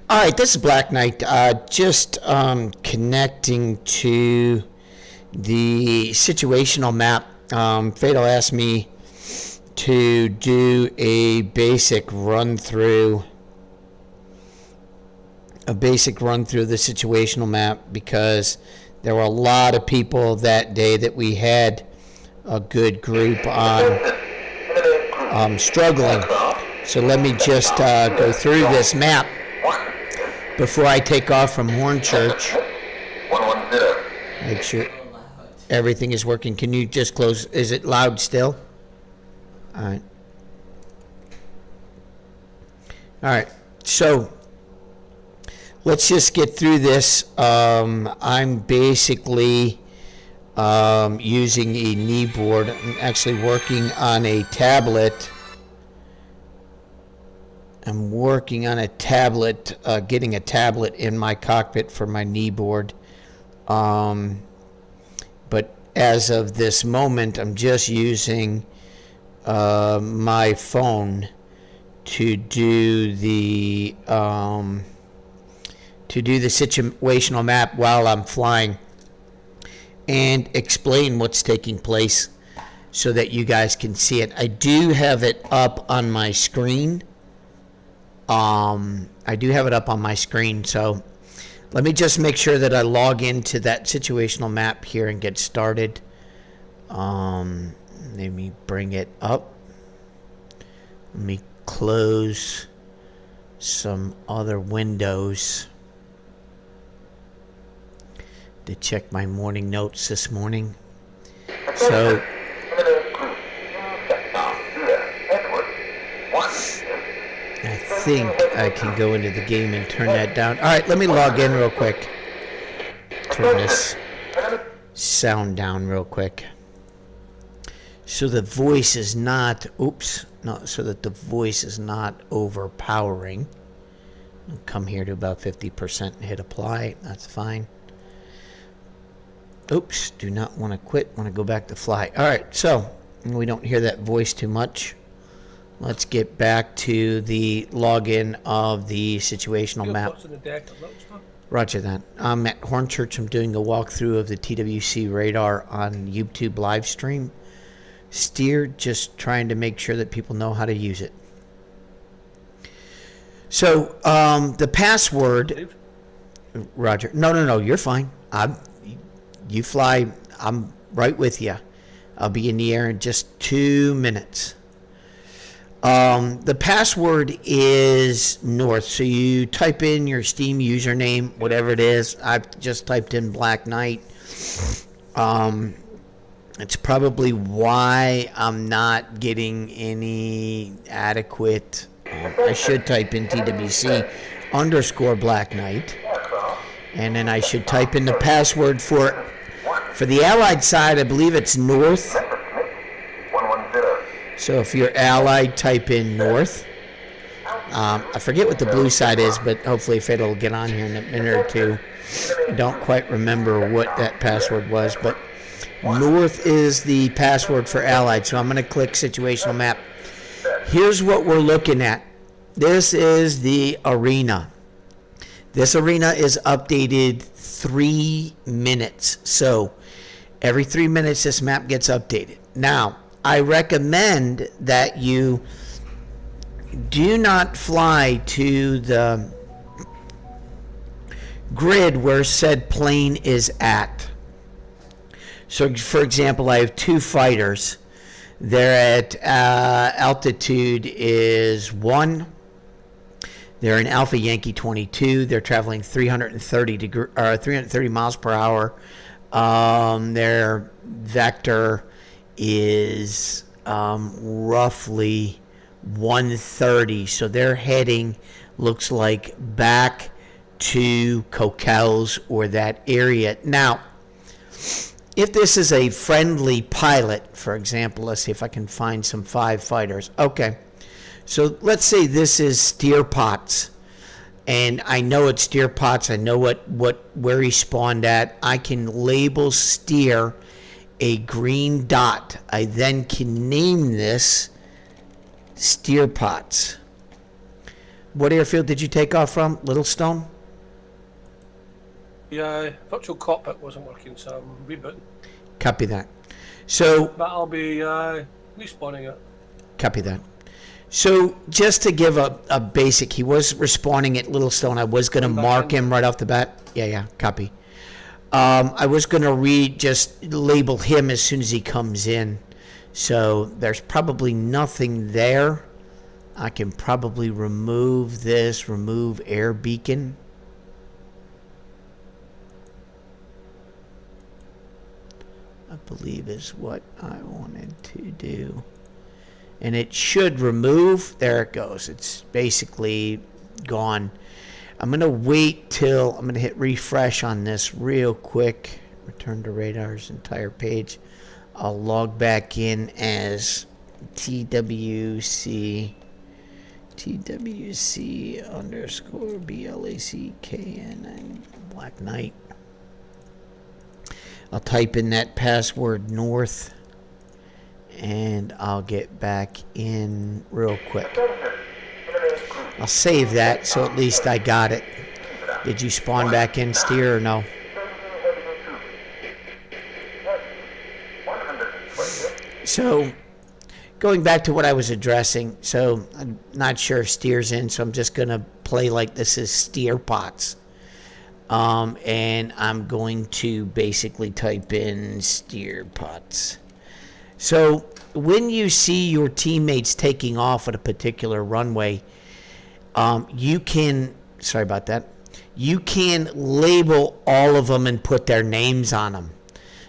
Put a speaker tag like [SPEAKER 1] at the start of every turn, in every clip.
[SPEAKER 1] All right, this is Black Knight. Just connecting to the situational map. Fatal asked me to do a basic run through of the situational map because there were a lot of people that day that we had a good group on struggling. So let me just go through this map before I take off from Hornchurch. Make sure everything is working. Can you just close? Is it loud still? All right. All right. So let's just get through this. I'm basically using a knee board. I'm actually working on a tablet. I'm working on a tablet, getting a tablet in my cockpit for my knee board. But as of this moment, I'm just using my phone to do the situational map while I'm flying and explain what's taking place so that you guys can see it. I do have it up on my screen. So let me just make sure that I log into that situational map here and get started. Let me bring it up. Let me close some other windows to check my morning notes this morning. So I think I can go into the game and turn that down. All right, let me log in real quick. Turn this sound down real quick. So the voice is not, so that the voice is not overpowering. I'll come here to about 50% and hit apply. That's fine. Oops, do not want to quit. Want to go back to fly. All right, so we don't hear that voice too much. Let's get back to the login of the situational map. Roger that. I'm at Hornchurch. I'm doing a walkthrough of the TWC radar on YouTube live stream. Steer, just trying to make sure that people know how to use it. So the password. Roger. No, you're fine. You fly. I'm right with you. I'll be in the air in just 2 minutes. The password is North, so you type in your Steam username, whatever it is. I've just typed in Black Knight. It's probably why I'm not getting any adequate. I should type in TWC _ Black Knight, and then I should type in the password for the Allied side. I believe it's North. So if you're Allied, type in North. I forget what the blue side is, but hopefully Fatal will get on here in a minute or two. I don't quite remember what that password was, but North is the password for Allied. So I'm going to click situational map. Here's what we're looking at. This is the arena. This arena is updated 3 minutes. So every 3 minutes, this map gets updated. Now, I recommend that you do not fly to the grid where said plane is at. So, for example, I have 2 fighters. They're at altitude is 1. They're in Alpha Yankee 22. They're traveling 330 miles per hour. Their vector is roughly 130, so they're heading, looks like, back to Coquelles or that area. Now, if this is a friendly pilot, for example, let's see if I can find some 5 fighters. Okay, so let's say this is Steer Potts, and I know it's Steer Potts. I know where he spawned at. I can label Steer a green dot. I then can name this Steer Potts. What airfield did you take off from? Littlestone?
[SPEAKER 2] Yeah, virtual cockpit wasn't working, so I'm rebooting.
[SPEAKER 1] Copy that. So,
[SPEAKER 2] But I'll be respawning it.
[SPEAKER 1] copy that. So, just to give a basic, he was respawning at Littlestone. I was going to mark him right off the bat. Yeah, copy. I was going to just label him as soon as he comes in. So, there's probably nothing there. I can probably remove this, remove air beacon. I believe is what I wanted to do. And it should remove. There it goes. It's basically gone. I'm going to wait till I'm going to hit refresh on this real quick. Return to radar's entire page. I'll log back in as TWC underscore BLACKN and Black Knight. I'll type in that password north and I'll get back in real quick. I'll save that so at least I got it. Did you spawn back in, Steer, or no? So, going back to what I was addressing, so I'm not sure if Steer's in, so I'm just going to play like this is Steer Pots. And I'm going to basically type in Steer Pots. So when you see your teammates taking off at a particular runway, you can, sorry about that, you can label all of them and put their names on them.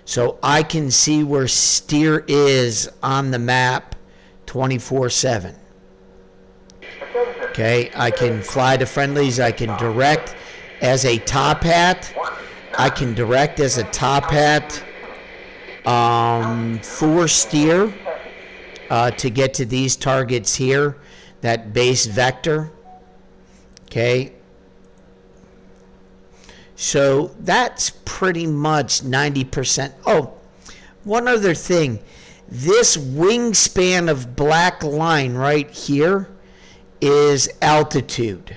[SPEAKER 1] So I can see where Steer is on the map 24/7. Okay, I can fly to friendlies, I can direct as a top hat. I can direct as a top hat for Steer to get to these targets here, that base vector. Okay. So that's pretty much 90%. Oh, one other thing. This wingspan of black line right here is altitude.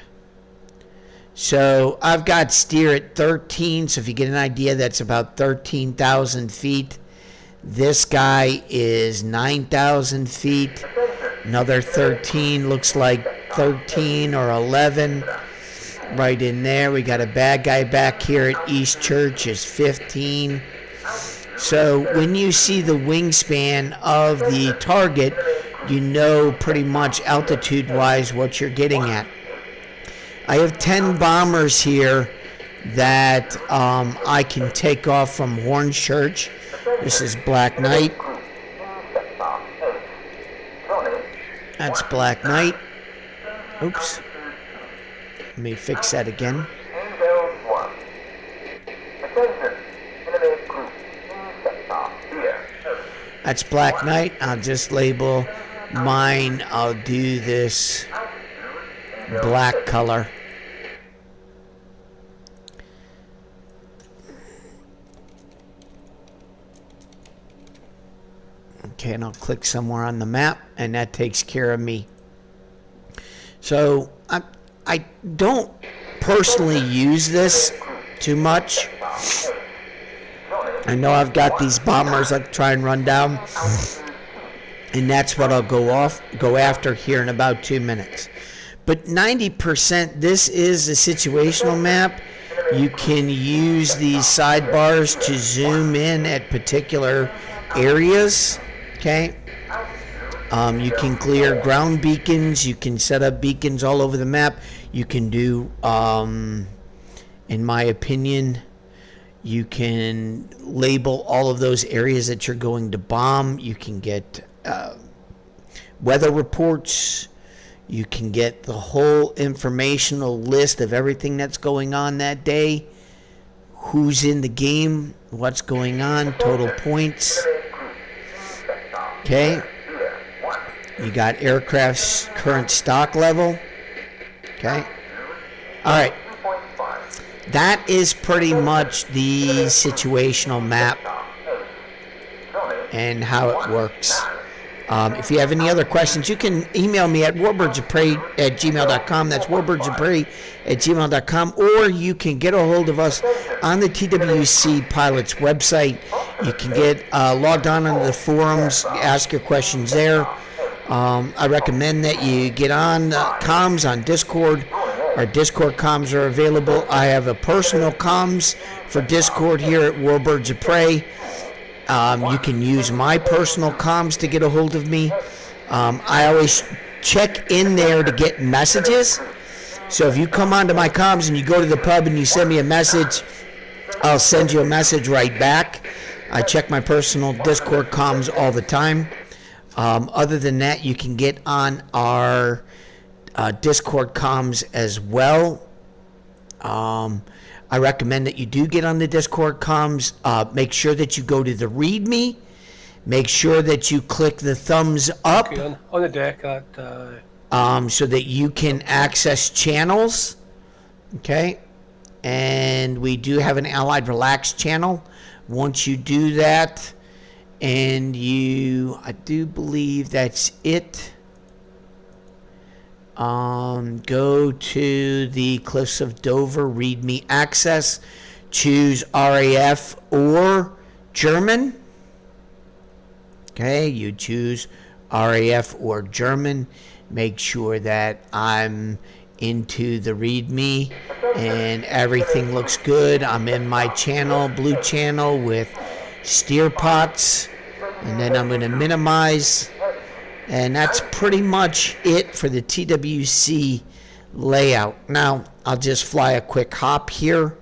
[SPEAKER 1] So I've got Steer at 13, so if you get an idea, that's about 13,000 feet. This guy is 9,000 feet. Another 13, looks like 13 or 11 right in there. We got a bad guy back here at East Church is 15. So when you see the wingspan of the target, you know pretty much altitude-wise what you're getting at. I have 10 bombers here that I can take off from Hornchurch. This is Black Knight. That's Black Knight. Oops. Let me fix that again. That's Black Knight. I'll just label mine. I'll do this black color. Okay, and I'll click somewhere on the map, and that takes care of me. So I don't personally use this too much. I know I've got these bombers I try and run down, and that's what I'll go after here in about 2 minutes. But 90%, this is a situational map. You can use these sidebars to zoom in at particular areas. Okay. You can clear ground beacons. You can set up beacons all over the map. You can do, in my opinion, you can label all of those areas that you're going to bomb. You can get weather reports. You can get the whole informational list of everything that's going on that day, who's in the game, what's going on, total points. Okay. You got aircraft's current stock level. Okay. All right. That is pretty much the situational map and how it works. If you have any other questions, you can email me at warbirdsofprey@gmail.com. That's warbirdsofprey@gmail.com. Or you can get a hold of us on the TWC Pilots website. You can get logged on into the forums, ask your questions there. I recommend that you get on comms on Discord. Our Discord comms are available. I have a personal comms for Discord here at Warbirds of Prey. You can use my personal comms to get a hold of me. I always check in there to get messages. So if you come onto my comms and you go to the pub and you send me a message, I'll send you a message right back. I check my personal Discord comms all the time. Other than that, you can get on our Discord comms as well. I recommend that you do get on the Discord comms. Make sure that you go to the README. Make sure that you click the thumbs up.
[SPEAKER 2] Okay, on the deck at...
[SPEAKER 1] So that you can access channels. Okay. And we do have an Allied Relax channel. Once you do that, and I do believe that's it. Go to the Cliffs of Dover README access, choose RAF or German. Okay, you choose RAF or German. Make sure that I'm into the README and everything looks good. I'm in my channel, blue channel with steer pots, and then I'm going to minimize. And that's pretty much it for the TWC layout. Now, I'll just fly a quick hop here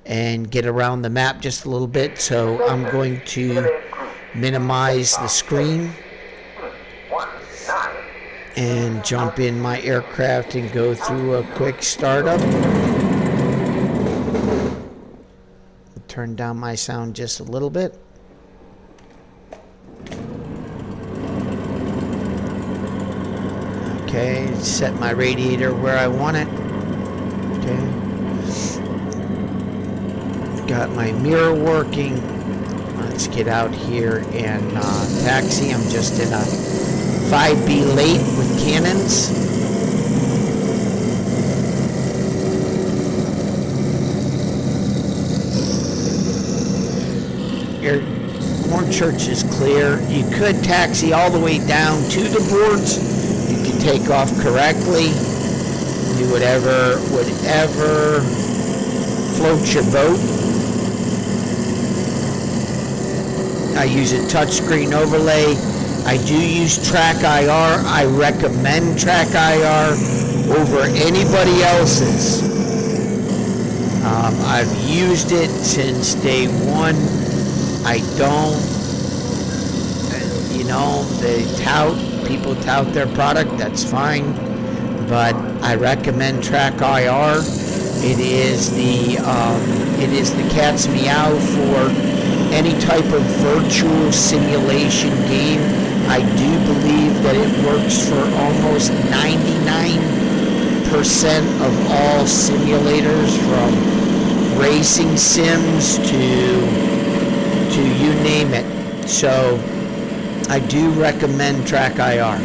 [SPEAKER 1] and get around the map just a little bit. So I'm going to minimize the screen and jump in my aircraft and go through a quick startup. Turn down my sound just a little bit. Okay, set my radiator where I want it. Okay. Got my mirror working. Let's get out here and taxi. I'm just in a 5B late with cannons. Hornchurch is clear. You could taxi all the way down to the boards. You can take off correctly. Do whatever floats your boat. I use a touchscreen overlay. I do use Track IR. I recommend Track IR over anybody else's. I've used it since day one. I don't, people tout their product, that's fine, but I recommend Track IR. It is the cat's meow for any type of virtual simulation game. I do believe that it works for almost 99% of all simulators, from racing sims to you name it. So I do recommend Track IR.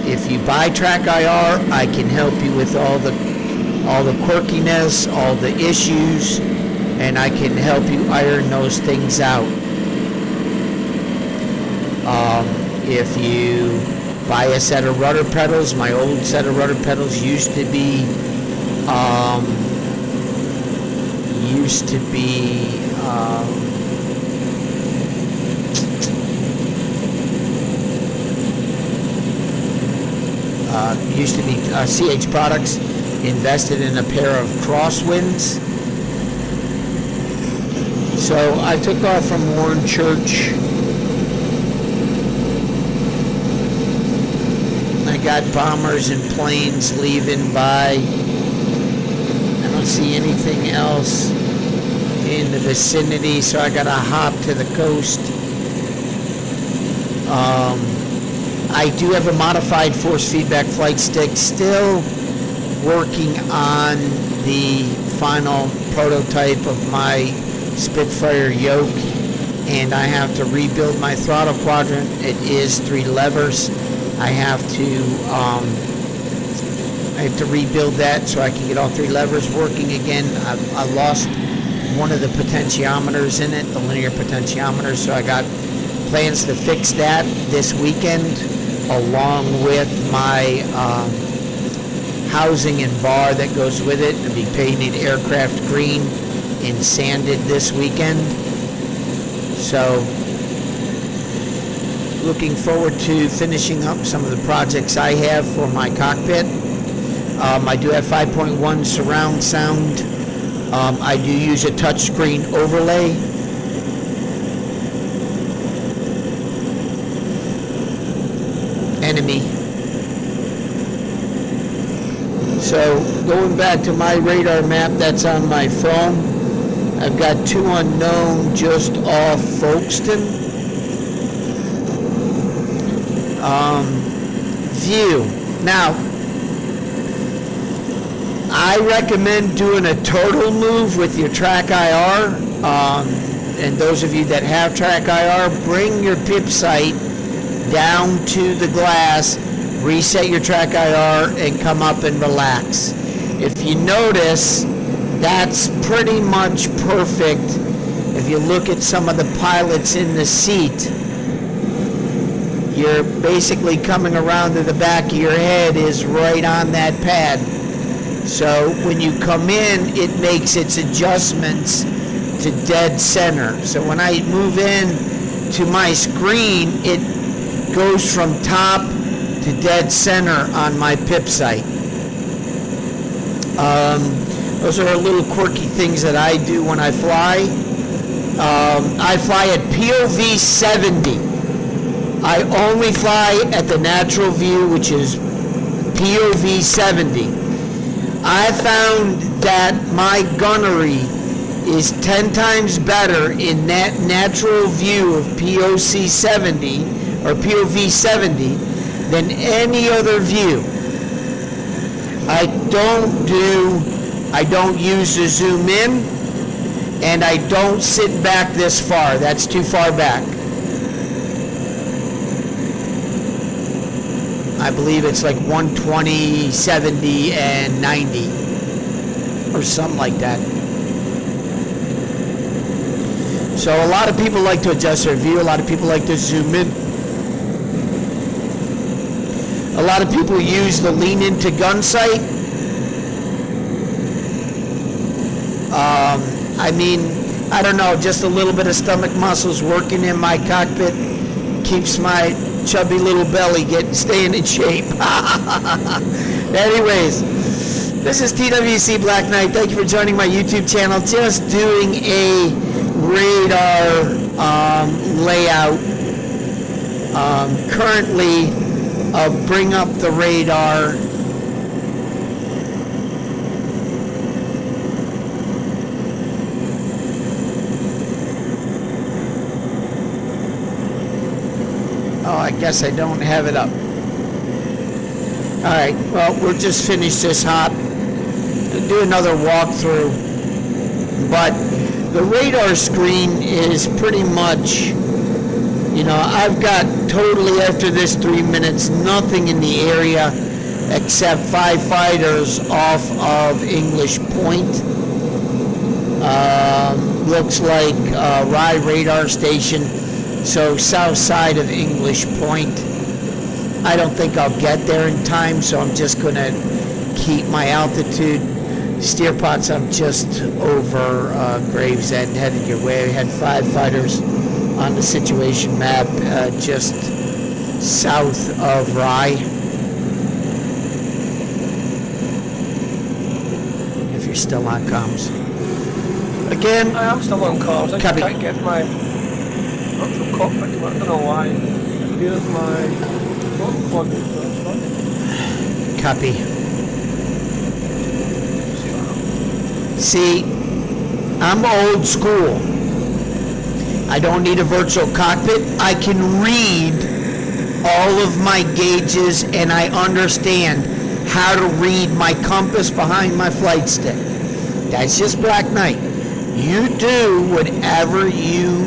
[SPEAKER 1] If you buy Track IR, I can help you with all the quirkiness, all the issues, and I can help you iron those things out. If you buy a set of rudder pedals, my old set of rudder pedals used to be CH Products invested in a pair of crosswinds. So I took off from Hornchurch. I got bombers and planes leaving by. I don't see anything else in the vicinity, so I gotta hop to the coast. I do have a modified force feedback flight stick, still working on the final prototype of my Spitfire yoke. and I have to rebuild my throttle quadrant. It is 3 levers. I have to rebuild that so I can get all 3 levers working again. I lost one of the potentiometers in it, the linear potentiometer, so I got plans to fix that this weekend, along with my housing and bar that goes with it. It'll be painted aircraft green and sanded this weekend. So looking forward to finishing up some of the projects I have for my cockpit. I do have 5.1 surround sound. I do use a touchscreen overlay. Enemy. So going back to my radar map that's on my phone, I've got 2 unknown just off Folkestone. View. Now, I recommend doing a total move with your track IR. And those of you that have track IR, bring your pip sight down to the glass, reset your track IR, and come up and relax. If you notice, that's pretty much perfect. If you look at some of the pilots in the seat, you're basically coming around to the back of your head is right on that pad. So when you come in, it makes its adjustments to dead center. So when I move in to my screen, it goes from top to dead center on my pip sight. Those are little quirky things that I do when I fly. I fly at POV 70. I only fly at the natural view, which is POV 70. I found that my gunnery is 10 times better in that natural view of POC 70 or POV 70 than any other view. I don't use the zoom in, and I don't sit back this far. That's too far back. I believe it's like 120, 70, and 90, or something like that. So a lot of people like to adjust their view. A lot of people like to zoom in. A lot of people use the lean into gun sight. I mean, I don't know, just a little bit of stomach muscles working in my cockpit keeps my chubby little belly staying in shape. Anyways, this is TWC Black Knight. Thank you for joining my YouTube channel. Just doing a radar layout. Currently, I'll bring up the radar. Oh, I guess I don't have it up. All right, well, we'll just finish this hop. Do another walkthrough. But the radar screen is pretty much, you know, I've got totally, after this 3 minutes, nothing in the area except 5 fighters off of English Point. Looks like Rye Radar Station. So south side of English Point. I don't think I'll get there in time, so I'm just going to keep my altitude. Steer pots, I'm just over Gravesend, headed your way. I had 5 fighters on the situation map just south of Rye. If you're still on comms. Again,
[SPEAKER 2] I am still on comms. I
[SPEAKER 1] copy.
[SPEAKER 2] can't get my virtual cockpit. I don't know why. Here's my quadrant.
[SPEAKER 1] Copy. See, I'm old school. I don't need a virtual cockpit. I can read all of my gauges, and I understand how to read my compass behind my flight stick. That's just Black Knight. You do whatever you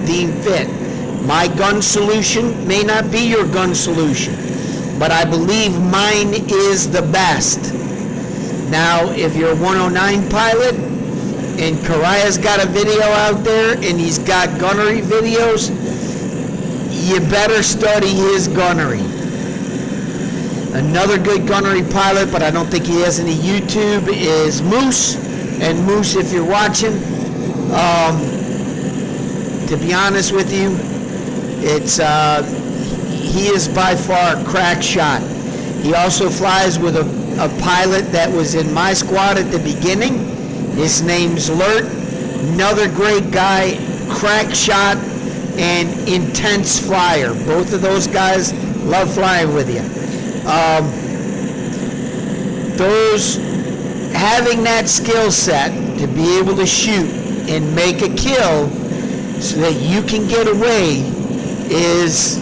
[SPEAKER 1] deem fit. My gun solution may not be your gun solution, but I believe mine is the best. Now, if you're a 109 pilot and Karaya's got a video out there and he's got gunnery videos, you better study his gunnery. Another good gunnery pilot, but I don't think he has any YouTube, is Moose. And Moose, if you're watching, to be honest with you, it's he is by far a crack shot. He also flies with a pilot that was in my squad at the beginning. His name's Lurt. Another great guy, crack shot, and intense flyer. Both of those guys love flying with you. Having that skill set to be able to shoot and make a kill so that you can get away is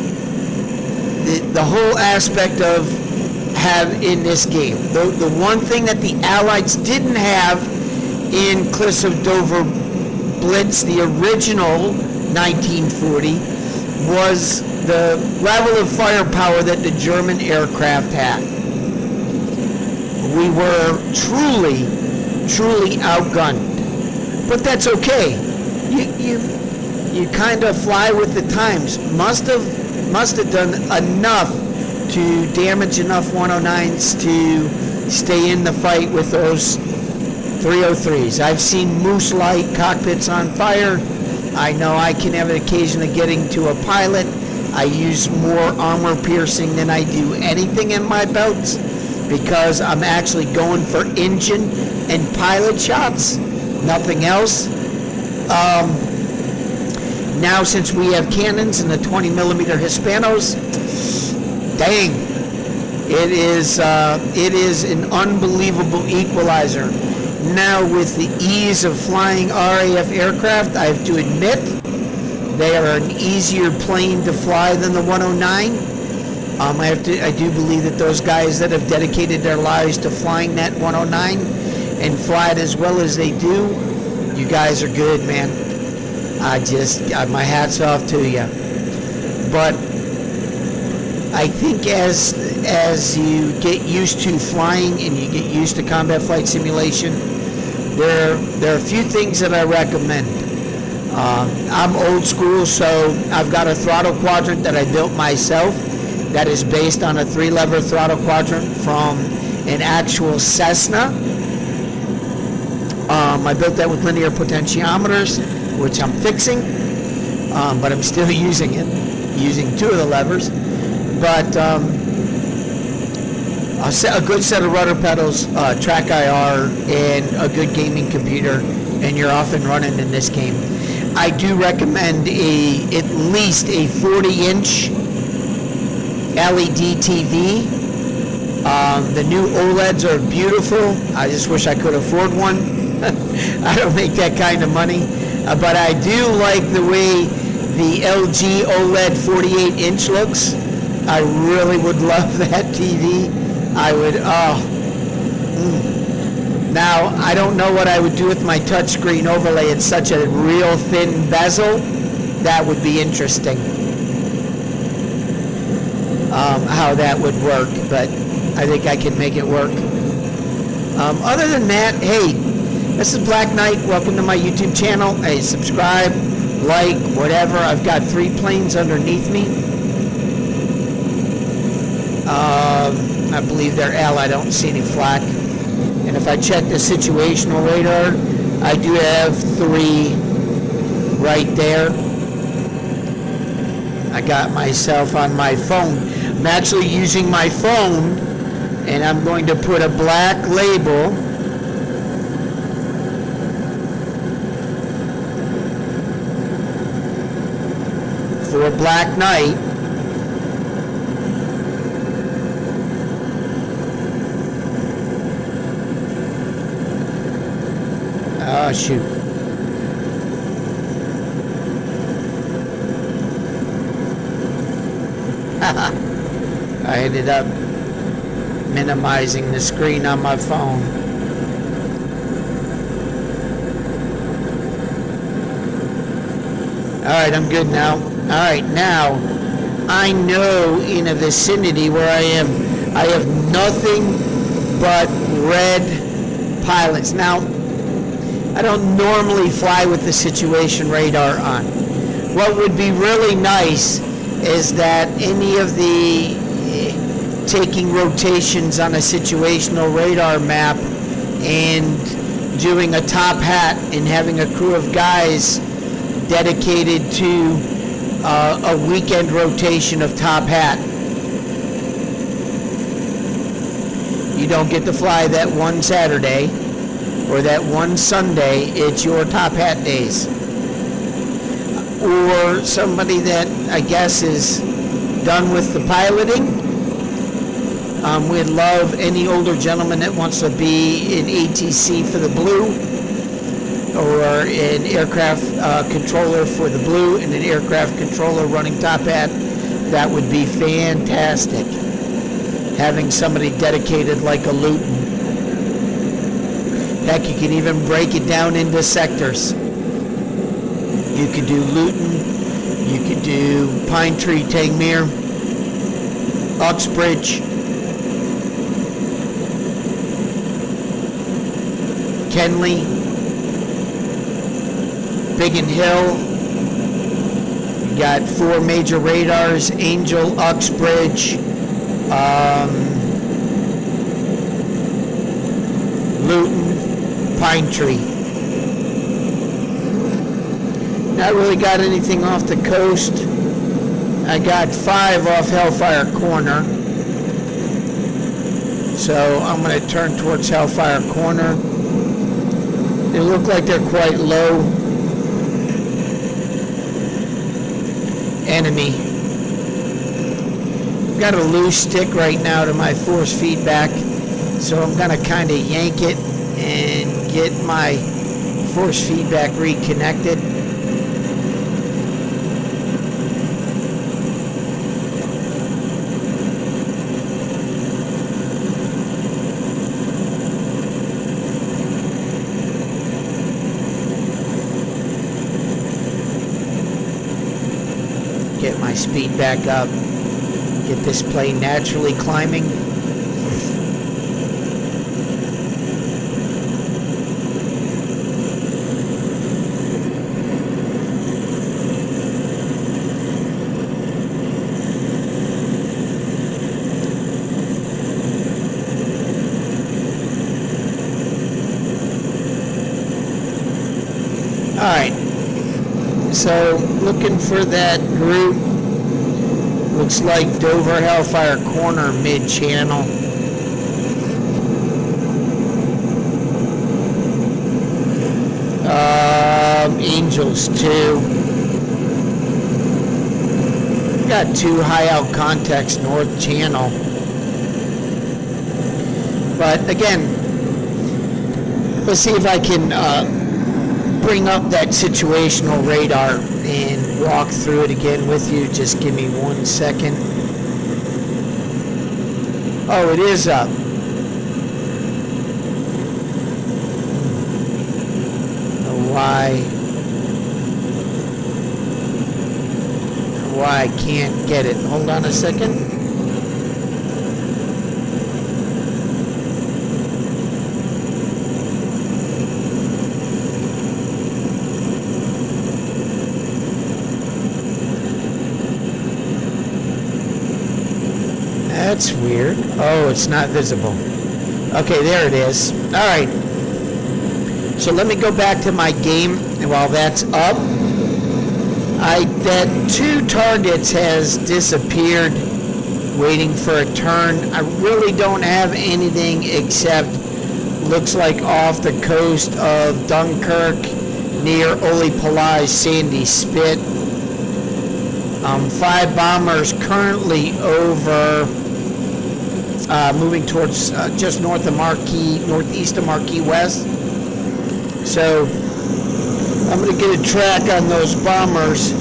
[SPEAKER 1] the whole aspect of in this game. The one thing that the Allies didn't have in Cliffs of Dover Blitz, the original 1940, was the level of firepower that the German aircraft had. We were truly outgunned, but that's okay. You kind of fly with the times. Must have done enough to damage enough 109s to stay in the fight with those 303s. I've seen Moose Light cockpits on fire. I know I can have an occasion of getting to a pilot. I use more armor piercing than I do anything in my belts because I'm actually going for engine and pilot shots, nothing else. Now since we have cannons and the 20 millimeter Hispanos, dang, it is an unbelievable equalizer. Now with the ease of flying RAF aircraft, I have to admit, they are an easier plane to fly than the 109. I do believe that those guys that have dedicated their lives to flying that 109 and fly it as well as they do, you guys are good, man. My hat's off to you. But I think as you get used to flying and you get used to combat flight simulation, there are a few things that I recommend. I'm old school, so I've got a throttle quadrant that I built myself that is based on a 3-lever throttle quadrant from an actual Cessna. I built that with linear potentiometers, which I'm fixing, but I'm still using it, using 2 of the levers. But a good set of rudder pedals, track IR, and a good gaming computer, and you're off and running in this game. I do recommend at least a 40-inch LED TV. The new OLEDs are beautiful. I just wish I could afford one. I don't make that kind of money. But I do like the way the LG OLED 48-inch looks. I really would love that TV. I would, Now, I don't know what I would do with my touchscreen overlay. It's such a real thin bezel. That would be interesting. How that would work, but I think I can make it work. Other than that, hey, this is Black Knight. Welcome to my YouTube channel. Hey, subscribe, like, whatever. I've got 3 planes underneath me. I believe they're L. I don't see any flak. And if I check the situational radar, I do have 3 right there. I got myself on my phone. I'm actually using my phone, and I'm going to put a black label for Black Knight. Oh, shoot. I ended up minimizing the screen on my phone. right, I'm good now. All right, now I know in a vicinity where I am, I have nothing but red pilots. Now, I don't normally fly with the situation radar on. What would be really nice is that any of the taking rotations on a situational radar map and doing a top hat and having a crew of guys dedicated to a weekend rotation of top hat. You don't get to fly that one Saturday or that one Sunday. It's your top hat days. Or somebody that I guess is done with the piloting. We'd love any older gentleman that wants to be an ATC for the blue, or an aircraft controller for the blue, and an aircraft controller running top hat. That would be fantastic. Having somebody dedicated like a Luton. Heck, you can even break it down into sectors. You could do Luton, you could do Pine Tree, Tangmere, Uxbridge, Kenley, Biggin Hill. You got 4 major radars: Angel, Uxbridge, Luton, Pine Tree. Not really got anything off the coast. I got 5 off Hellfire Corner. So I'm going to turn towards Hellfire Corner. They look like they're quite low. Enemy. Got a loose stick right now to my force feedback, so I'm going to kind of yank it and get my force feedback reconnected. Get my speed back up. Get this plane naturally climbing. All right. So looking for that group. Looks like Dover Hellfire Corner mid-channel. Angels 2. Got 2 high out contacts north channel. But again, let's see if I can bring up that situational radar and walk through it again with you. Just give me 1 second. Oh, it is up. Why I can't get it. Hold on a second. That's weird. Oh, it's not visible. Okay, there it is. All right. So let me go back to my game, and while that's up, that 2 targets has disappeared, waiting for a turn. I really don't have anything except looks like off the coast of Dunkirk, near Oli Palai's Sandy Spit. 5 bombers currently over, moving towards just north of Marquis, northeast of Marquis West. So I'm going to get a track on those bombers.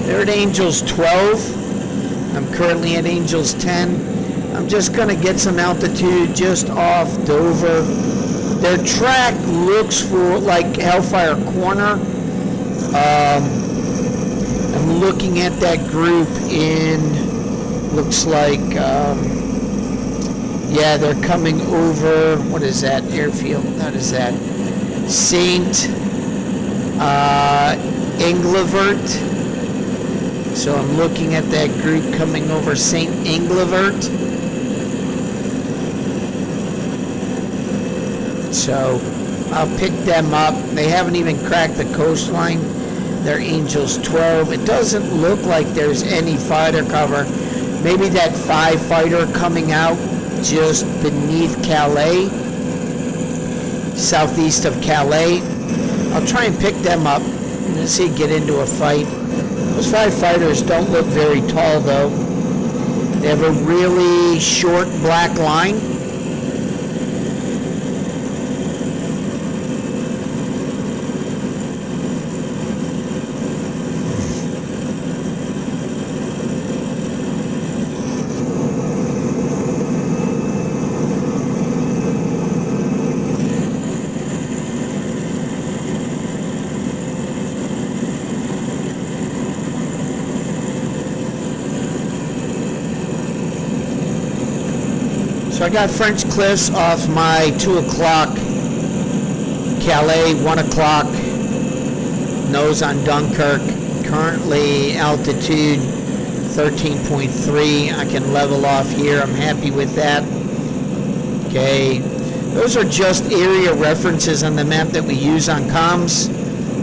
[SPEAKER 1] They're at Angels 12. I'm currently at Angels 10. I'm just going to get some altitude just off Dover. Their track looks for like Hellfire Corner. looking at that group in, looks like, yeah, they're coming over, what is that, airfield, what is that, St. Englevert. So I'm looking at that group coming over St. Englevert. So I'll pick them up. They haven't even cracked the coastline. They're Angels 12. It doesn't look like there's any fighter cover. Maybe that 5 fighter coming out just beneath Calais, southeast of Calais. I'll try and pick them up. Let's see, get into a fight. Those 5 fighters don't look very tall, though. They have a really short black line. So I got French Cliffs off my 2 o'clock, Calais 1 o'clock, nose on Dunkirk, currently altitude 13.3. I can level off here, I'm happy with that. Okay, those are just area references on the map that we use on comms.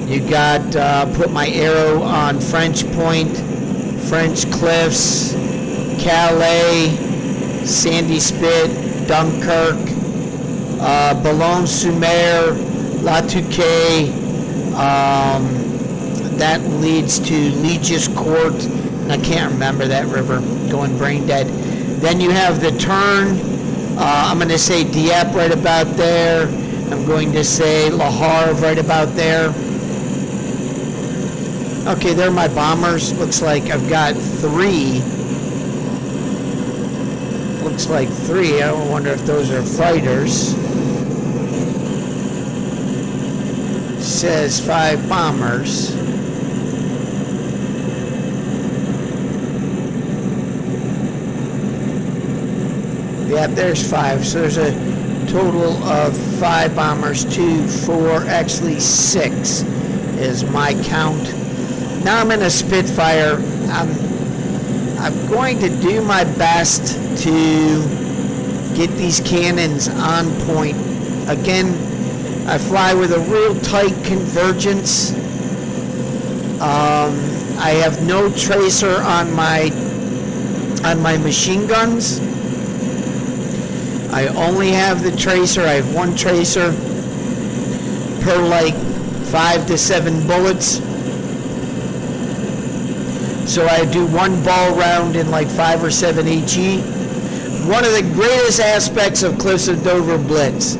[SPEAKER 1] You got, put my arrow on French Point, French Cliffs, Calais, Sandy Spit, Dunkirk, Boulogne-sur-Mer, La Touquet, that leads to Legis Court, and I can't remember that river, going brain dead. Then you have the turn, I'm going to say Dieppe right about there, I'm going to say Le Havre right about there. Okay, they're my bombers, looks like I've got 3. Looks like 3. I wonder if those are fighters. Says 5 bombers. Yeah, there's 5. So there's a total of 5 bombers. 2, 4, actually 6 is my count. Now I'm in a Spitfire. I'm going to do my best to get these cannons on point. Again, I fly with a real tight convergence. I have no tracer on my machine guns. I only have the tracer. I have 1 tracer per like 5 to 7 bullets. So I do 1 ball round in like 5 or 7 HE. One of the greatest aspects of Cliffs of Dover Blitz,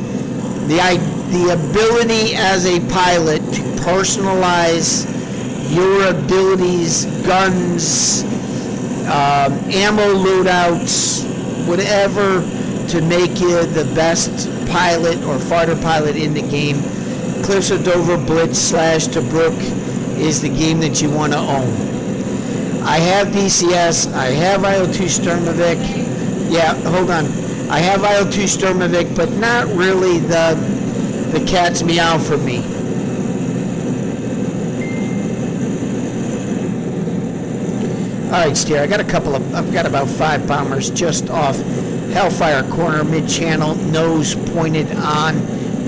[SPEAKER 1] the ability as a pilot to personalize your abilities, guns, ammo loadouts, whatever, to make you the best pilot or fighter pilot in the game. Cliffs of Dover Blitz / Tobruk is the game that you want to own. I have DCS, I have IL-2 Sturmovik. Yeah, hold on. I have IL-2 Sturmovik, but not really the cat's meow for me. Alright, Steer, I've got about 5 bombers just off Hellfire Corner, mid-channel, nose pointed on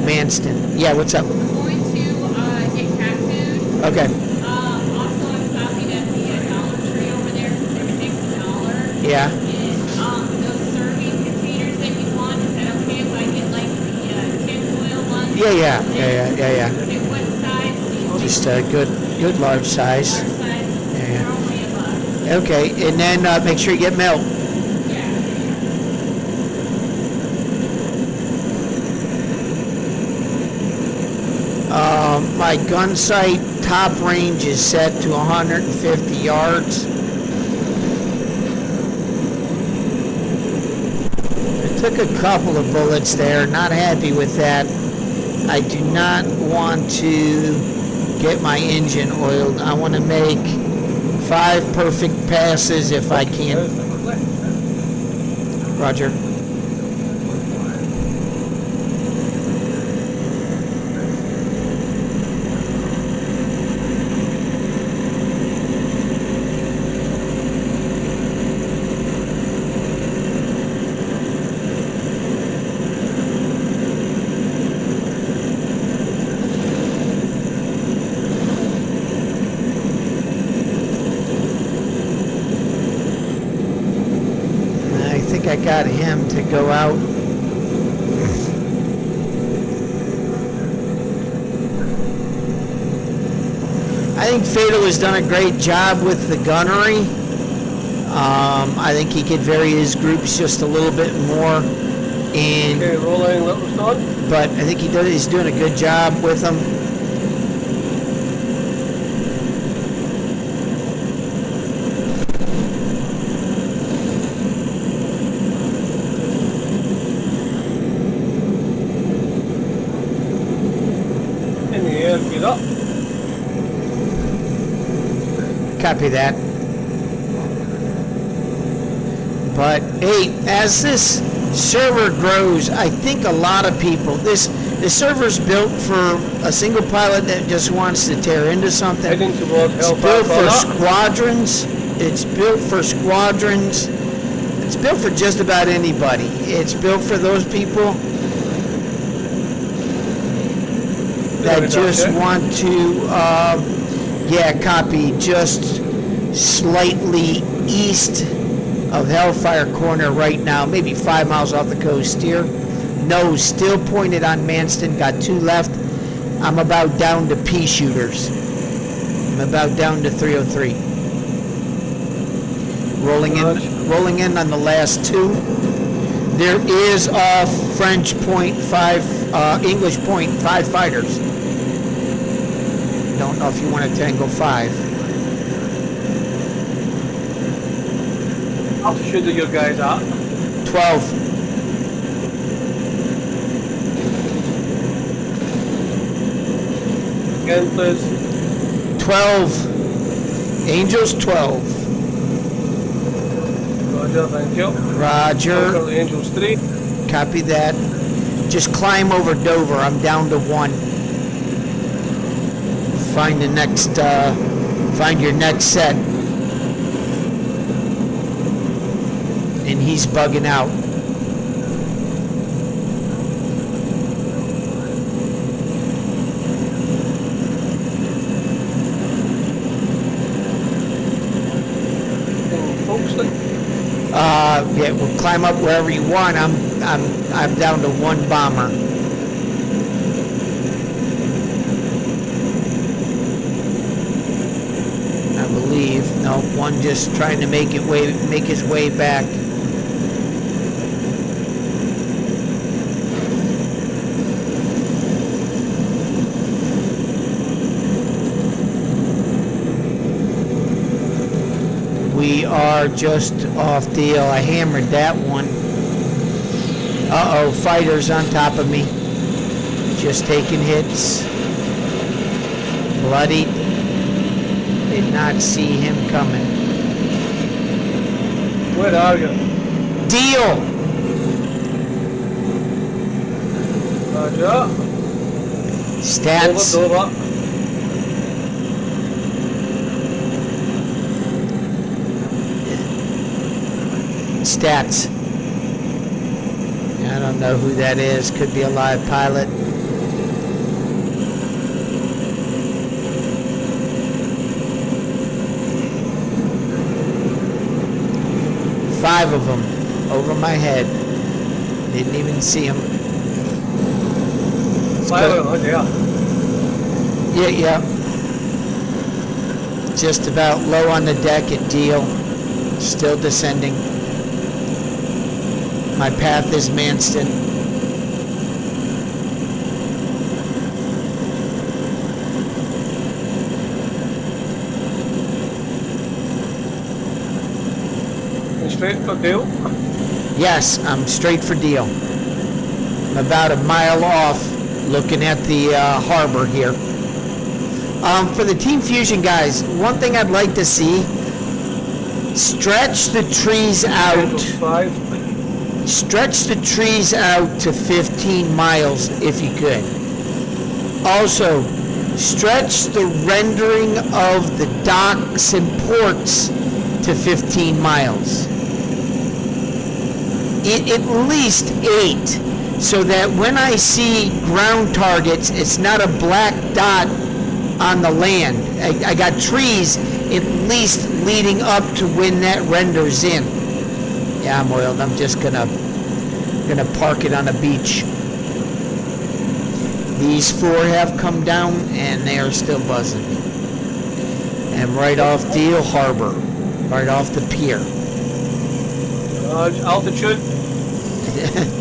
[SPEAKER 1] Manston. Yeah, what's up?
[SPEAKER 3] I'm going to get cat food.
[SPEAKER 1] Okay.
[SPEAKER 3] Also, I'm stopping at the Dollar Tree over there because everything's $1.
[SPEAKER 1] Yeah.
[SPEAKER 3] And those serving containers that you want, is that okay if I get like the tinfoil ones?
[SPEAKER 1] Yeah.
[SPEAKER 3] Okay, what size do you want?
[SPEAKER 1] Just a good large size.
[SPEAKER 3] Large size?
[SPEAKER 1] Yeah.
[SPEAKER 3] They're only $1.
[SPEAKER 1] Okay, and then make sure you get milk.
[SPEAKER 3] Yeah.
[SPEAKER 1] My gun sight top range is set to 150 yards. I took a couple of bullets there, not happy with that. I do not want to get my engine oiled. I want to make 5 perfect passes if I can. Roger. I got him to go out. I think Fatal has done a great job with the gunnery. I think he could vary his groups just a little bit more. And
[SPEAKER 2] Okay, rolling, that was done.
[SPEAKER 1] but I think he's doing a good job with them.
[SPEAKER 2] Get up.
[SPEAKER 1] Copy that. But hey, as this server grows, I think a lot of people, this server's built for a single pilot that just wants to tear into something.
[SPEAKER 2] Heading towards
[SPEAKER 1] It's
[SPEAKER 2] Hellfire
[SPEAKER 1] built for
[SPEAKER 2] Corner.
[SPEAKER 1] squadrons. It's built for squadrons. It's built for just about anybody. It's built for those people that just want to, yeah, copy, just slightly east of Hellfire Corner right now, maybe 5 miles off the coast here. Nose still pointed on Manston, got 2 left. I'm about down to pea shooters. I'm about down to 303. Rolling in on the last 2. There is a French point 5, English point 5 fighters. Don't know if you want to tango 5.
[SPEAKER 2] How altitude are your guys at?
[SPEAKER 1] 12.
[SPEAKER 2] Again, please.
[SPEAKER 1] 12. Angels 12.
[SPEAKER 2] Roger, thank you.
[SPEAKER 1] Roger.
[SPEAKER 2] Currently Angels 3.
[SPEAKER 1] Copy that. Just climb over Dover. I'm down to 1. Find the next, find your next set. And he's bugging out. Yeah, we'll climb up wherever you want. I'm down to 1 bomber. I believe. No, 1 just trying to make his way back. We are just off deal. I hammered that one. Uh-oh, fighters on top of me. Just taking hits. Bloodied. Did not see him coming.
[SPEAKER 2] Where are you?
[SPEAKER 1] Deal!
[SPEAKER 2] Roger.
[SPEAKER 1] Stats.
[SPEAKER 2] Over.
[SPEAKER 1] Stats. I don't know who that is. Could be a live pilot. Five of them over my head. Didn't even see them. Yeah. Just about low on the deck at Deal. Still descending. My path is Manston.
[SPEAKER 2] And straight for Deal?
[SPEAKER 1] Yes, I'm straight for Deal. I'm about a mile off looking at the harbor here. For the Team Fusion guys, one thing I'd like to see, stretch the trees out.
[SPEAKER 2] 5.
[SPEAKER 1] Stretch the trees out to 15 miles if you could. Also, stretch the rendering of the docks and ports to 15 miles. At least 8, so that when I see ground targets, it's not a black dot on the land. I got trees at least leading up to when that renders in. Yeah, I'm oiled. I'm just gonna park it on a beach. These 4 have come down and they are still buzzing. And right off Deal Harbor, right off the pier.
[SPEAKER 2] Altitude.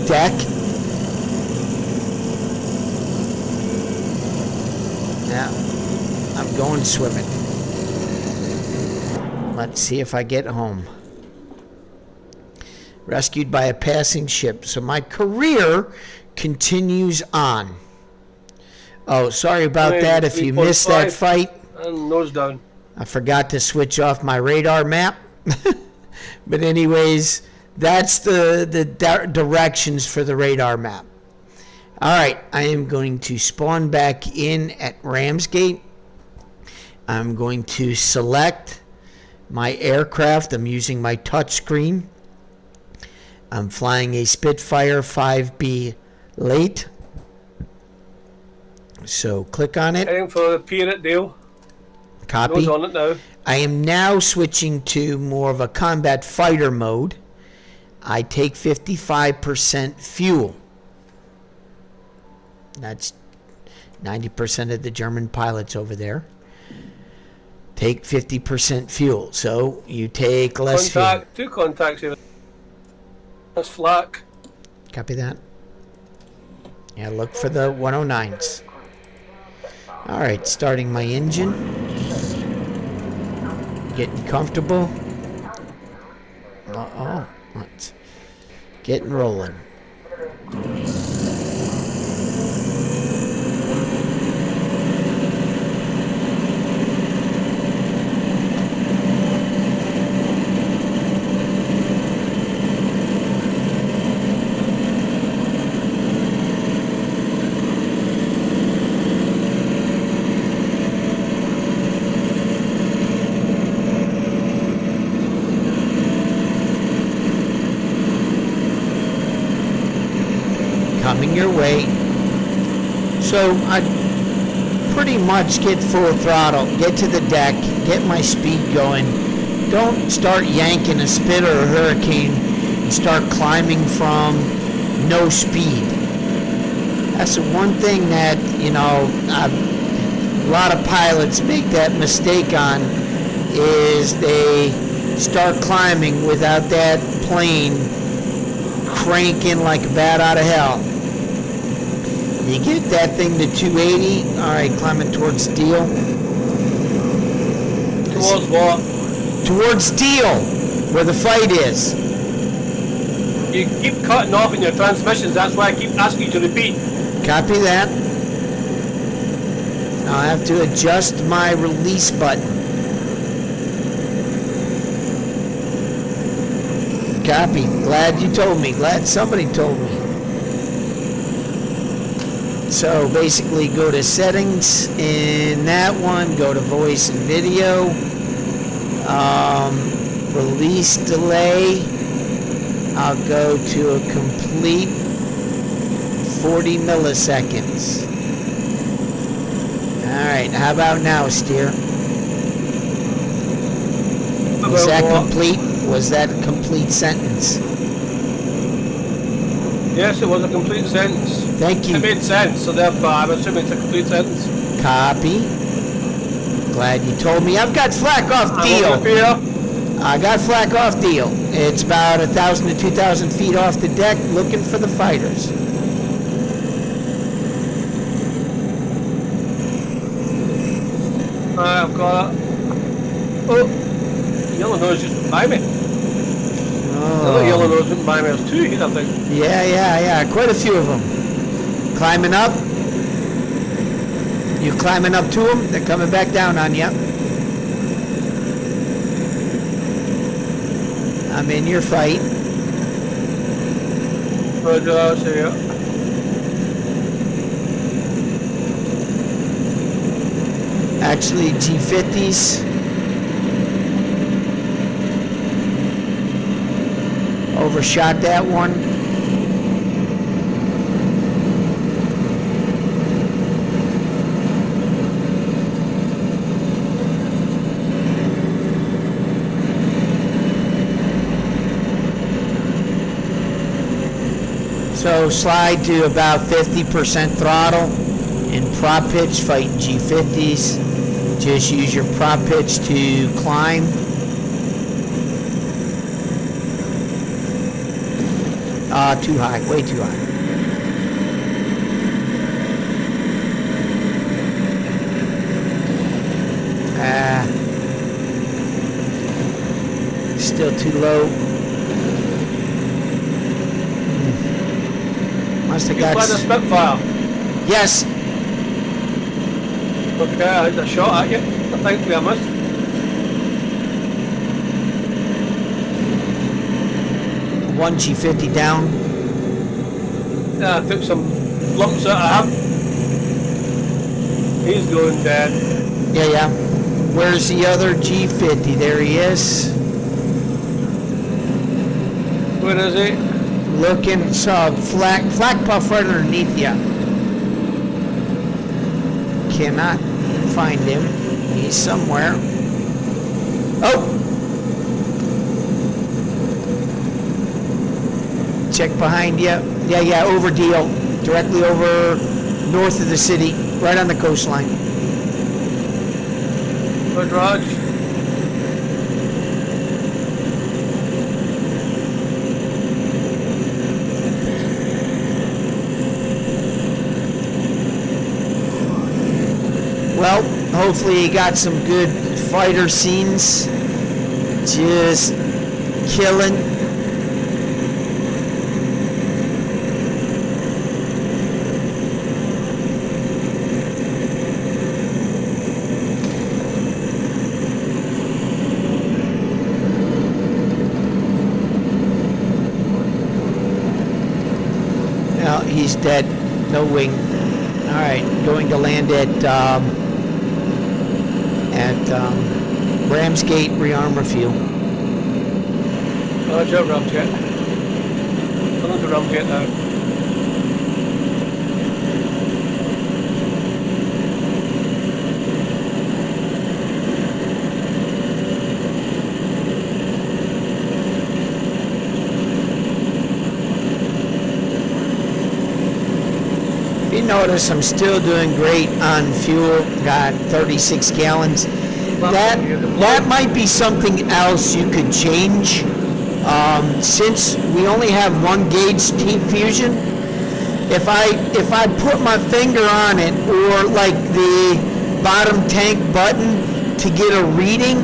[SPEAKER 1] Deck. Yeah, I'm going swimming. Let's see if I get home. Rescued by a passing ship. So my career continues on. Oh, sorry about that if you missed that fight.
[SPEAKER 2] And nose down.
[SPEAKER 1] I forgot to switch off my radar map. But anyways, that's the directions for the radar map. All right, I am going to spawn back in at Ramsgate. I'm going to select my aircraft. I'm using my touch screen. I'm flying a Spitfire 5B late. So click on it.
[SPEAKER 2] Aim for the pier at Deal.
[SPEAKER 1] Copy.
[SPEAKER 2] Nose on it now.
[SPEAKER 1] I am now switching to more of a combat fighter mode. I take 55% fuel. That's 90% of the German pilots over there. Take 50% fuel. So you take less fuel.
[SPEAKER 2] 2 contacts here. That's flak.
[SPEAKER 1] Copy that. Yeah, look for the 109s. All right, starting my engine. Getting comfortable. Uh-oh. Let's get rolling. Coming your way. So I pretty much get full throttle, get to the deck, get my speed going. Don't start yanking a Spitter or a Hurricane and start climbing from no speed. That's the one thing that, you know, a lot of pilots make that mistake on, is they start climbing without that plane cranking like a bat out of hell. You get that thing to 280. All right, climbing towards Deal.
[SPEAKER 2] Towards what?
[SPEAKER 1] Towards Deal, where the fight is.
[SPEAKER 2] You keep cutting off in your transmissions. That's why I keep asking you to repeat.
[SPEAKER 1] Copy that. I'll have to adjust my release button. Copy. Glad you told me. Glad somebody told me. So basically go to settings in that one, go to voice and video, release delay, I'll go to a complete 40 milliseconds. Alright, how about now, steer? Was that complete? Was that a complete sentence?
[SPEAKER 2] Yes, it was a complete sentence.
[SPEAKER 1] Thank you.
[SPEAKER 2] It made sense, so therefore I'm assuming it's a complete sentence.
[SPEAKER 1] Copy. Glad you told me. I've got flak off Deal. I got flak off Deal. It's about 1,000 to 2,000 feet off the deck, looking for the fighters.
[SPEAKER 2] I've got it. Oh, yellow nose just went by me. Another yellow nose went by me. There's 2 here, I think.
[SPEAKER 1] Yeah. Quite a few of them. Climbing up. You climbing up to them? They're coming back down on you. I'm in your fight.
[SPEAKER 2] Roger, I see you.
[SPEAKER 1] Actually, G50s. Overshot that one. So slide to about 50% throttle and prop pitch, fighting G50s. Just use your prop pitch to climb. Too high, way too high. Still too low. Must have got.
[SPEAKER 2] Fly the Spitfire.
[SPEAKER 1] Yes.
[SPEAKER 2] Okay, I had a shot at you. Thankfully I missed.
[SPEAKER 1] One G50 down.
[SPEAKER 2] Yeah, I took some lumps out of him. He's going dead.
[SPEAKER 1] Yeah. Where's the other G50? There he is.
[SPEAKER 2] Where is he?
[SPEAKER 1] Looking, flak puff right underneath you. Cannot find him. He's somewhere. Oh! Check behind you. Yeah, over deal. Directly over north of the city. Right on the coastline.
[SPEAKER 2] Good, Raj.
[SPEAKER 1] Well, hopefully you got some good fighter scenes. Just killing. No, he's dead. No wing. All right, going to land at Ramsgate rearm refuel.
[SPEAKER 2] Roger, Ramjet. Coming to Ramjet now.
[SPEAKER 1] If you notice, I'm still doing great on fuel. Got 36 gallons. That might be something else you could change. Since we only have one gauge T fusion, if I put my finger on it or like the bottom tank button to get a reading,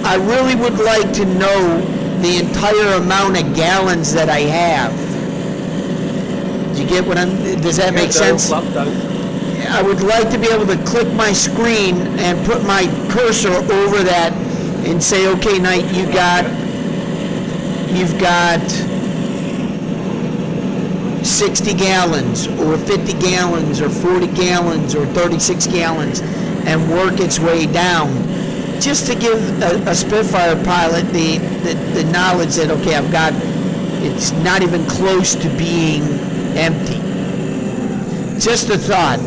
[SPEAKER 1] I really would like to know the entire amount of gallons that I have. Do you get what does that make sense? I would like to be able to click my screen and put my cursor over that and say, okay, Knight, you've got 60 gallons or 50 gallons or 40 gallons or 36 gallons and work its way down, just to give a Spitfire pilot the knowledge that, okay, it's not even close to being empty. Just a thought.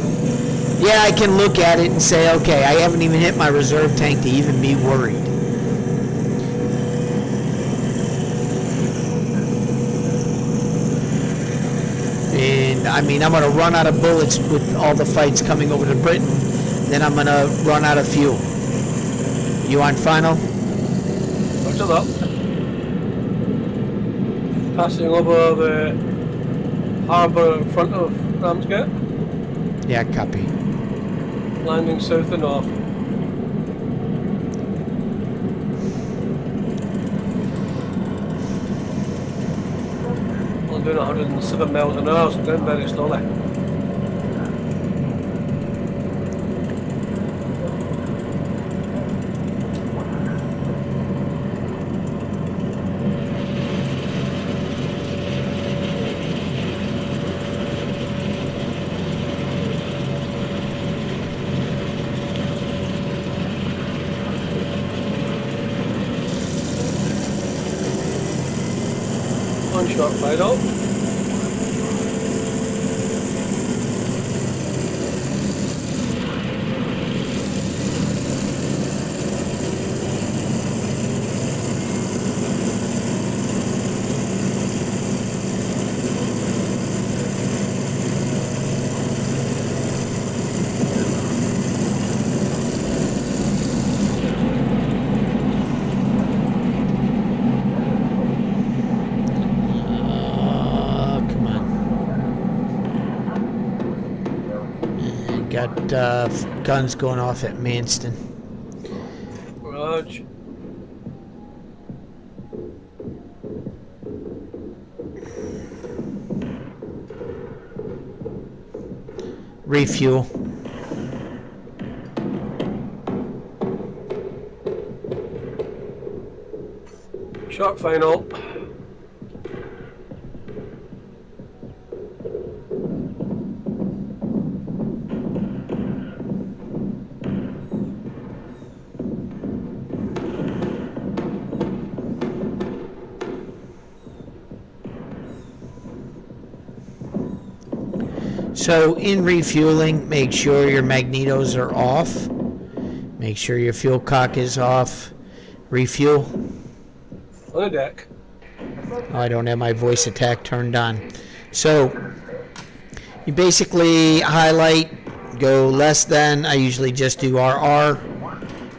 [SPEAKER 1] Yeah, I can look at it and say, okay, I haven't even hit my reserve tank to even be worried. And I mean, I'm going to run out of bullets with all the fights coming over to Britain. Then I'm going to run out of fuel. You on final?
[SPEAKER 2] Roger that. Passing over the harbour in front of Ramsgate.
[SPEAKER 1] Yeah, copy.
[SPEAKER 2] Landing south and north. Only doing 107 miles an hour, so going very slowly. Short final.
[SPEAKER 1] Come on. Got guns going off at Manston.
[SPEAKER 2] Raj.
[SPEAKER 1] Refuel.
[SPEAKER 2] Short final.
[SPEAKER 1] So in refueling, make sure your magnetos are off. Make sure your fuel cock is off. Refuel.
[SPEAKER 2] On the deck.
[SPEAKER 1] Oh, I don't have my voice attack turned on. So you basically highlight, go less than. I usually just do RR,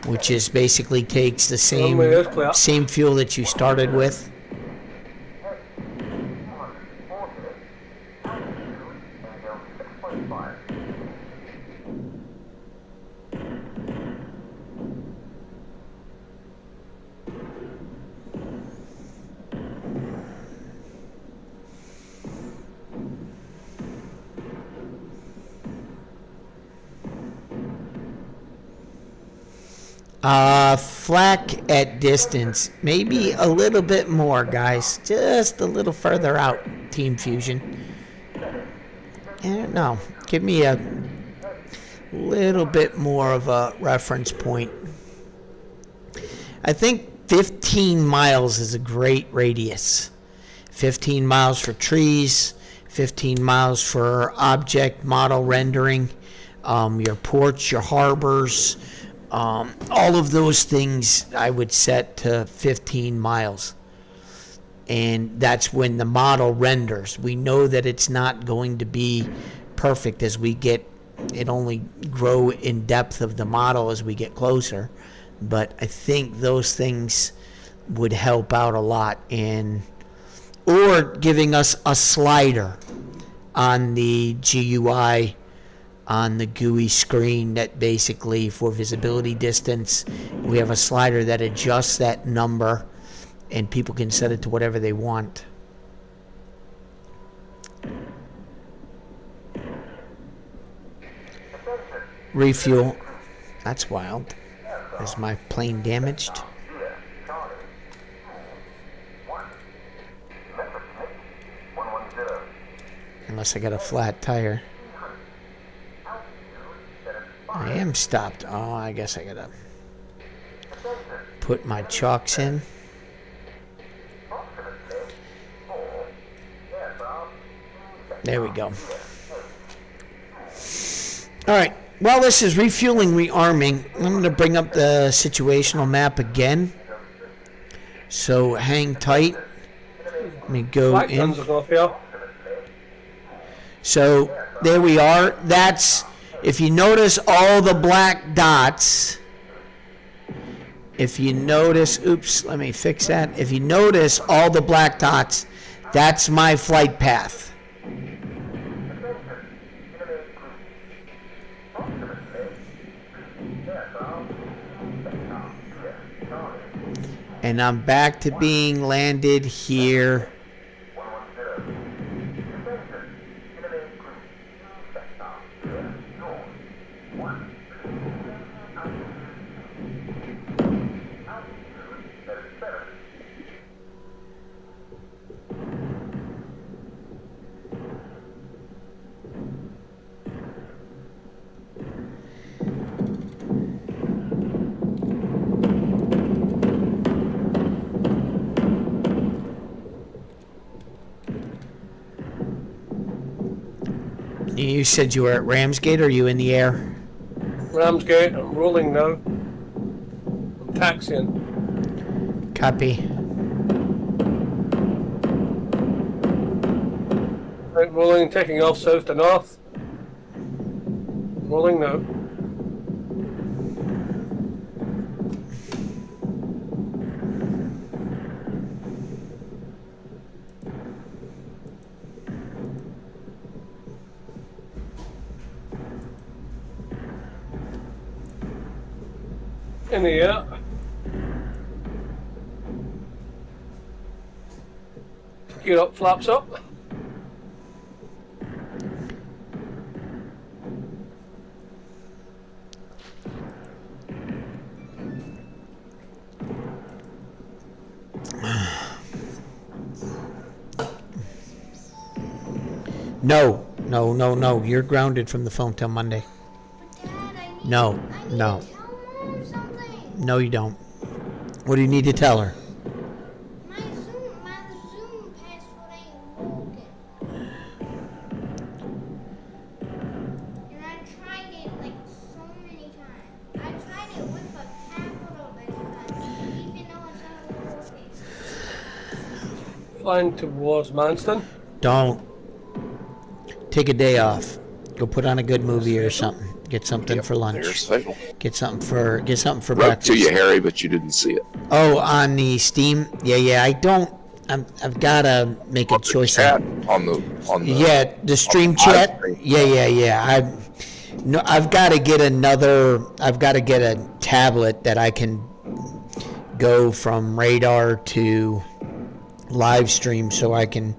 [SPEAKER 1] which is basically takes the same fuel that you started with. Flak at distance, maybe a little bit more, guys. Just a little further out, Team Fusion. No, give me a little bit more of a reference point. I think 15 miles is a great radius. 15 miles for trees, 15 miles for object model rendering, your ports, your harbors, all of those things I would set to 15 miles. And that's when the model renders. We know that it's not going to be perfect as we get, it only grow in depth of the model as we get closer. But I think those things would help out a lot. Or giving us a slider on the GUI on the GUI screen that basically for visibility distance, we have a slider that adjusts that number and people can set it to whatever they want. Refuel. That's wild. Is my plane damaged? Unless I got a flat tire. I am stopped. Oh, I guess I gotta put my chocks in. There we go. All right. While this is refueling, rearming, I'm going to bring up the situational map again. So hang tight. Let me go in. So there we are. That's, if you notice all the black dots, if you notice, oops, let me fix that. If you notice all the black dots, that's my flight path. And I'm back to being landed here. You said you were at Ramsgate, or are you in the air?
[SPEAKER 2] Ramsgate, I'm rolling now. I'm taxiing.
[SPEAKER 1] Copy.
[SPEAKER 2] Right, rolling, taking off south to north. Rolling now. In the air. Gear up, flaps up.
[SPEAKER 1] No. You're grounded from the phone till Monday.
[SPEAKER 4] Dad, I need
[SPEAKER 1] No.
[SPEAKER 4] to tell Mom something.
[SPEAKER 1] No, you don't. What do you need to tell her?
[SPEAKER 4] My Zoom password ain't working. And I tried it like so many times. I tried it with a capital this time, even though it's not working.
[SPEAKER 2] Flying towards Manston.
[SPEAKER 1] Don't. Take a day off. Go put on a good movie or something. Get something for lunch.
[SPEAKER 5] There's Fatal.
[SPEAKER 1] Get something for
[SPEAKER 5] Wrote
[SPEAKER 1] breakfast.
[SPEAKER 5] to you, Harry, but you didn't see it.
[SPEAKER 1] Oh, on the Steam? Yeah. I don't. I've gotta make a choice.
[SPEAKER 5] Chat on the
[SPEAKER 1] Yeah, the stream
[SPEAKER 5] live
[SPEAKER 1] chat.
[SPEAKER 5] stream.
[SPEAKER 1] Yeah. I've got to get a tablet that I can go from radar to live stream, so I can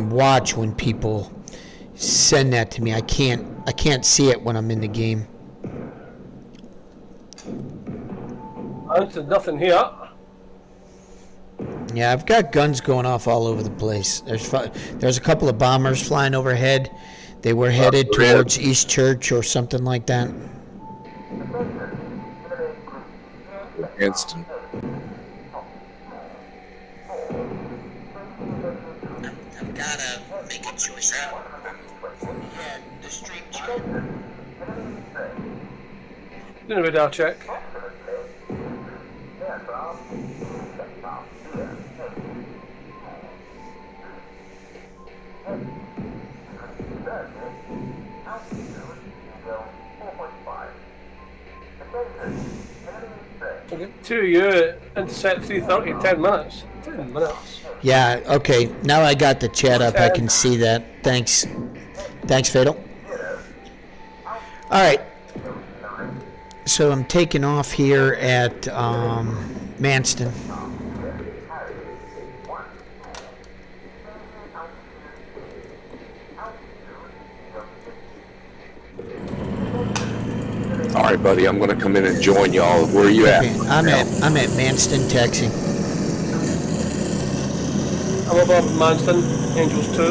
[SPEAKER 1] watch when people send that to me. I can't see it when I'm in the game.
[SPEAKER 2] There's nothing here.
[SPEAKER 1] Yeah, I've got guns going off all over the place. There's a couple of bombers flying overhead. They were headed towards East Church or something like that.
[SPEAKER 5] Instant.
[SPEAKER 1] I've got to make a choice. Yeah, the stream chat.
[SPEAKER 2] Doing a radar check. Okay, 2U, intercept 330 in 10 minutes. 10 minutes.
[SPEAKER 1] Yeah, okay. Now I got the chat up. I can see that. Thanks, Fatal. All right. So I'm taking off here at Manston.
[SPEAKER 5] All right, buddy, I'm going to come in and join y'all. Where are you at?
[SPEAKER 1] Okay, I'm at Manston taxi.
[SPEAKER 2] I'm above Manston, Angels 2.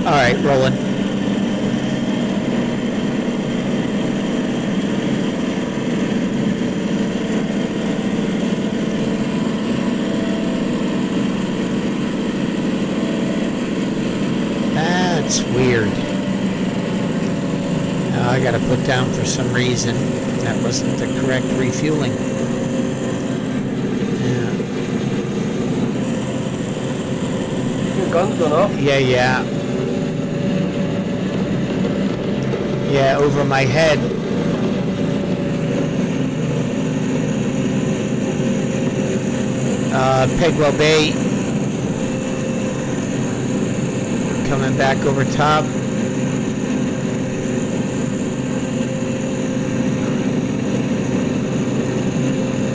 [SPEAKER 1] All right, rolling. That's weird. Now I got to put down for some reason. That wasn't the correct refueling.
[SPEAKER 2] Your gun's gone off.
[SPEAKER 1] Yeah. Yeah, over my head. Pegwell Bay. Coming back over top.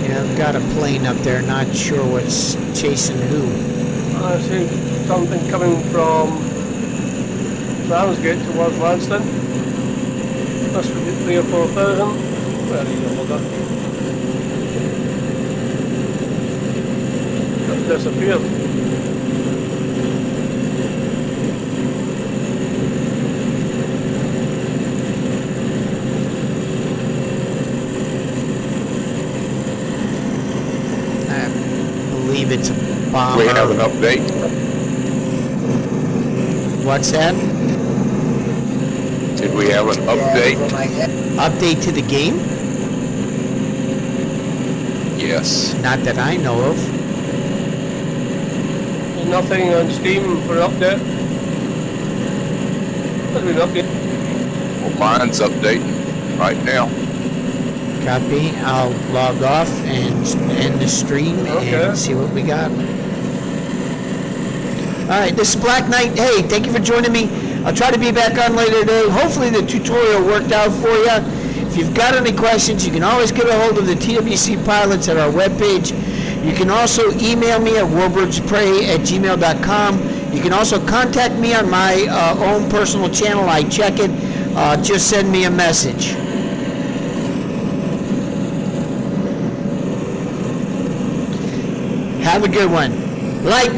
[SPEAKER 1] Yeah, I've got a plane up there, not sure what's chasing who.
[SPEAKER 2] I see something coming from Ramsgate towards Manston. Must be 3,000 or 4,000. Where are you, mother? That's disappeared.
[SPEAKER 1] believe it's a bomber.
[SPEAKER 5] We have an update.
[SPEAKER 1] What's that?
[SPEAKER 5] Did we have an update?
[SPEAKER 1] Update to the game?
[SPEAKER 5] Yes.
[SPEAKER 1] Not that I know of.
[SPEAKER 2] There's nothing on Steam for update. There's been an update.
[SPEAKER 5] Well, mine's updating right now.
[SPEAKER 1] Copy. I'll log off and end the stream
[SPEAKER 2] Okay.
[SPEAKER 1] and see what we got. All right, this is Black Knight. Hey, thank you for joining me. I'll try to be back on later today. Hopefully the tutorial worked out for you. If you've got any questions, you can always get a hold of the TWC pilots at our webpage. You can also email me at warbirdsprey@gmail.com. You can also contact me on my own personal channel. I check it. Just send me a message. Have a good one. Like this.